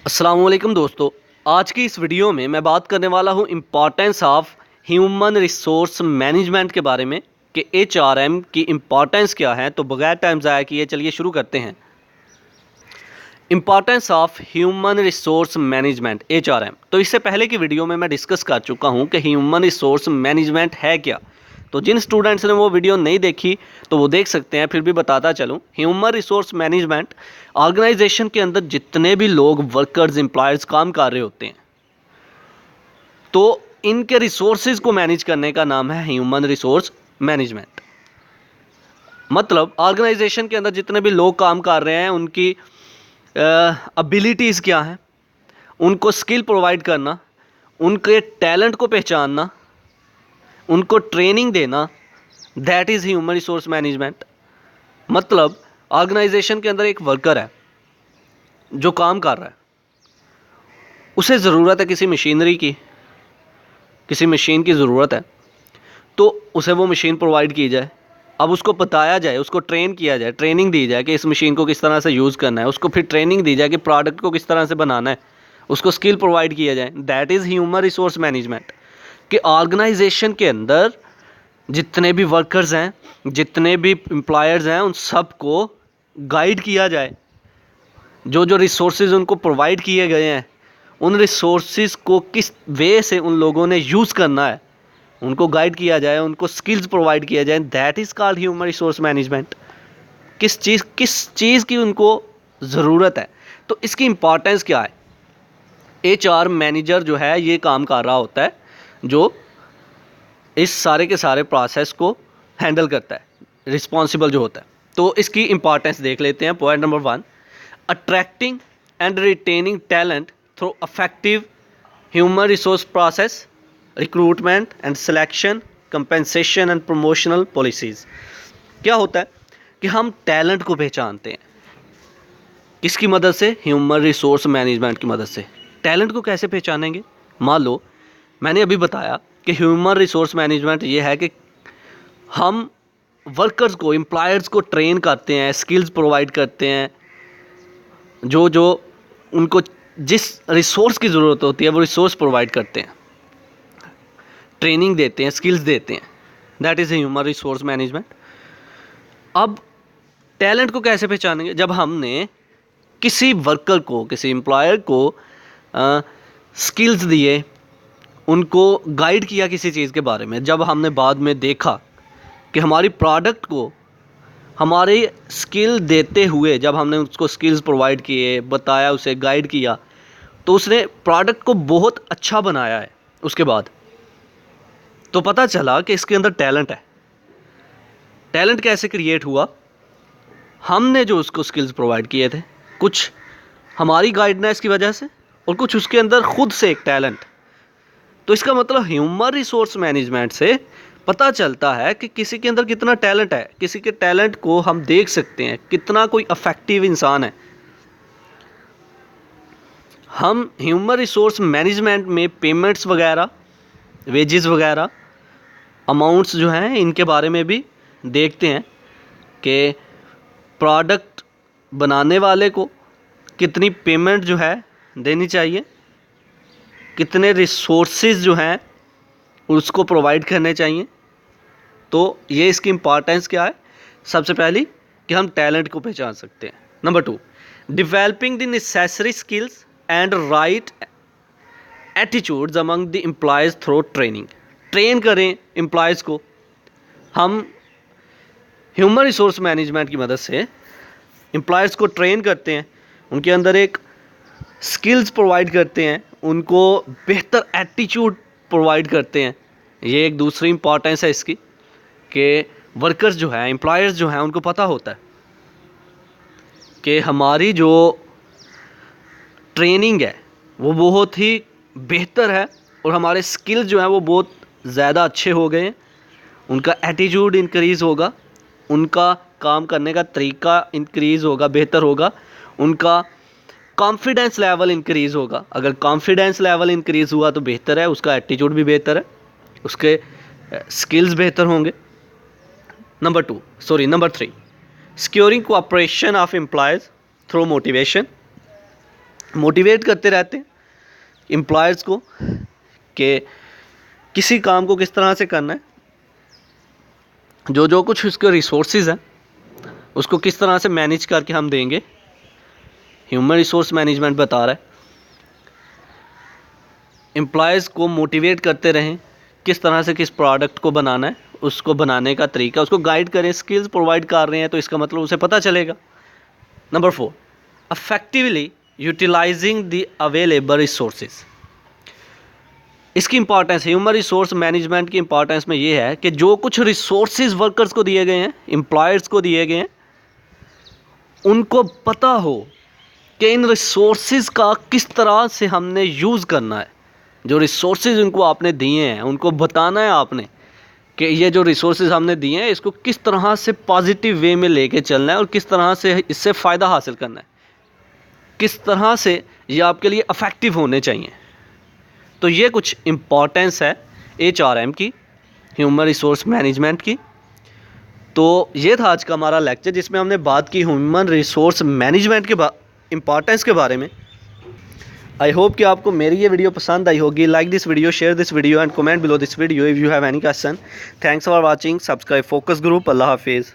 अस्सलामुअलैकुम दोस्तों। आज की इस वीडियो में मैं बात करने वाला हूँ importance of human resource management के बारे में कि एचआरएम की इम्पॉर्टेंस क्या है। तो बगैर टाइम ज़ाया किए चलिए शुरू करते हैं। Importance of human resource management HRM. तो इससे पहले की वीडियो में मैं डिस्कस कर चुका हूँ कि ह्यूमन रिसोर्स मैनेजमेंट है क्या। तो जिन स्टूडेंट्स ने वो वीडियो नहीं देखी तो वो देख सकते हैं, फिर भी बताता चलूँ। ह्यूमन रिसोर्स मैनेजमेंट ऑर्गेनाइजेशन के अंदर जितने भी लोग वर्कर्स एम्प्लॉयर्स काम कर रहे होते हैं, तो इनके रिसोर्सेज को मैनेज करने का नाम है ह्यूमन रिसोर्स मैनेजमेंट। मतलब ऑर्गेनाइजेशन के अंदर जितने भी लोग काम कर रहे हैं उनकी एबिलिटीज़ क्या हैं, उनको स्किल प्रोवाइड करना, उनके टैलेंट को पहचानना, उनको ट्रेनिंग देना, that is human resource management. मतलब ऑर्गेनाइजेशन के अंदर एक वर्कर है जो काम कर रहा है, उसे ज़रूरत है किसी मशीनरी की, किसी मशीन की ज़रूरत है, तो उसे वो मशीन प्रोवाइड की जाए। अब उसको बताया जाए, उसको ट्रेन किया जाए, ट्रेनिंग दी जाए कि इस मशीन को किस तरह से यूज़ करना है, उसको फिर ट्रेनिंग दी जाए कि प्रोडक्ट को किस तरह से बनाना है, उसको स्किल प्रोवाइड किया जाए। That is human resource management. कि ऑर्गेनाइजेशन के अंदर जितने भी वर्कर्स हैं, जितने भी एम्प्लॉयर्स हैं, उन सब को गाइड किया जाए। जो जो रिसोर्सेज उनको प्रोवाइड किए गए हैं, उन रिसोर्सेज को किस वे से उन लोगों ने यूज़ करना है, उनको गाइड किया जाए, उनको स्किल्स प्रोवाइड किया जाए। That is called human resource management. किस चीज़ की उनको ज़रूरत है, तो इसकी इम्पॉर्टेंस क्या है। एचआर मैनेजर जो है ये काम कर रहा होता है, जो इस सारे के सारे प्रोसेस को हैंडल करता है, रिस्पॉन्सिबल जो होता है। तो इसकी इम्पॉर्टेंस देख लेते हैं। Point number 1, attracting and retaining talent through affective human resource process, recruitment and selection, compensation and promotional policies. क्या होता है कि हम टैलेंट को पहचानते हैं किसकी मदद से, ह्यूमन रिसोर्स मैनेजमेंट की मदद से। टैलेंट को कैसे पहचानेंगे। मान लो मैंने अभी बताया कि ह्यूमन रिसोर्स मैनेजमेंट ये है कि हम वर्कर्स को, एम्प्लॉयर्स को ट्रेन करते हैं, स्किल्स प्रोवाइड करते हैं, जो जो उनको जिस रिसोर्स की ज़रूरत होती है वो रिसोर्स प्रोवाइड करते हैं, ट्रेनिंग देते हैं, स्किल्स देते हैं। That is human resource management. अब टैलेंट को कैसे पहचानेंगे। जब हमने किसी वर्कर को, किसी एम्प्लॉयर को स्किल्स दिए, उनको गाइड किया किसी चीज़ के बारे में, जब हमने बाद में देखा कि हमारी प्रोडक्ट को हमारे स्किल देते हुए, जब हमने उसको स्किल्स प्रोवाइड किए, बताया, उसे गाइड किया, तो उसने प्रोडक्ट को बहुत अच्छा बनाया है, उसके बाद तो पता चला कि इसके अंदर टैलेंट है। टैलेंट कैसे क्रिएट हुआ। हमने जो उसको स्किल्स प्रोवाइड किए थे, कुछ हमारी गाइडनेस की वजह से और कुछ उसके अंदर खुद से एक टैलेंट। तो इसका मतलब ह्यूमन रिसोर्स मैनेजमेंट से पता चलता है कि किसी के अंदर कितना टैलेंट है। किसी के टैलेंट को हम देख सकते हैं, कितना कोई अफेक्टिव इंसान है। हम ह्यूमन रिसोर्स मैनेजमेंट में पेमेंट्स वगैरह, वेजेस वगैरह, अमाउंट्स जो हैं, इनके बारे में भी देखते हैं कि प्रोडक्ट बनाने वाले को कितनी पेमेंट जो है देनी चाहिए, कितने रिसोर्सेज जो हैं उसको प्रोवाइड करने चाहिए। तो ये इसकी इम्पॉर्टेंस क्या है। सबसे पहली कि हम टैलेंट को पहचान सकते हैं। Number 2, developing the necessary skills and right attitudes among the employees through training. Train करें एम्प्लॉयज़ को। हम ह्यूमन रिसोर्स मैनेजमेंट की मदद से एम्प्लॉयज़ को ट्रेन करते हैं, उनके अंदर एक स्किल्स प्रोवाइड करते हैं, उनको बेहतर एटीट्यूड प्रोवाइड करते हैं। ये एक दूसरी इम्पॉर्टेंस है इसकी कि वर्कर्स जो हैं, एम्प्लॉयर्स जो हैं, उनको पता होता है कि हमारी जो ट्रेनिंग है वो बहुत ही बेहतर है और हमारे स्किल्स जो हैं वो बहुत ज़्यादा अच्छे हो गए हैं। उनका एटीट्यूड इंक्रीज़ होगा, उनका काम करने का तरीका इंक्रीज़ होगा, बेहतर होगा, उनका कॉन्फिडेंस लेवल इंक्रीज़ होगा। अगर कॉन्फिडेंस लेवल इंक्रीज़ हुआ तो बेहतर है, उसका एटीट्यूड भी बेहतर है, उसके स्किल्स बेहतर होंगे। Number 3, securing cooperation of employees through motivation, motivate करते रहते हैं एम्प्लॉयर्स को कि किसी काम को किस तरह से करना है, जो कुछ उसके रिसोर्सेज हैं उसको किस तरह से मैनेज करके हम देंगे। ह्यूमन रिसोर्स मैनेजमेंट बता रहा है एम्प्लॉयज़ को मोटिवेट करते रहें किस तरह से किस प्रोडक्ट को बनाना है, उसको बनाने का तरीका, उसको गाइड करें। स्किल्स प्रोवाइड कर रहे हैं तो इसका मतलब उसे पता चलेगा। Number 4, effectively utilising the available resources. इसकी इंपॉर्टेंस, ह्यूमन रिसोर्स मैनेजमेंट की इंपॉर्टेंस में ये है कि जो कुछ रिसोर्सेज वर्कर्स को दिए गए हैं, एम्प्लॉयर्स को दिए गए हैं, उनको पता हो कि इन रिसोर्सेज का किस तरह से हमने यूज़ करना है। जो रिसोर्सेज उनको आपने दिए हैं उनको बताना है आपने कि ये जो रिसोर्सेज हमने दिए हैं इसको किस तरह से पॉजिटिव वे में लेके चलना है और किस तरह से इससे फ़ायदा हासिल करना है, किस तरह से ये आपके लिए इफ़ेक्टिव होने चाहिए। तो ये कुछ इम्पॉर्टेंस है HRM की, ह्यूमन रिसोर्स मैनेजमेंट की। तो ये था आज का हमारा लेक्चर जिसमें हमने बात की ह्यूमन रिसोर्स मैनेजमेंट के इम्पॉर्टेंस के बारे में। आई होप कि आपको मेरी ये वीडियो पसंद आई होगी। Like this video, share this video and comment below this video if you have any question. Thanks for watching. Subscribe Focus Group. अल्लाह हाफिज़।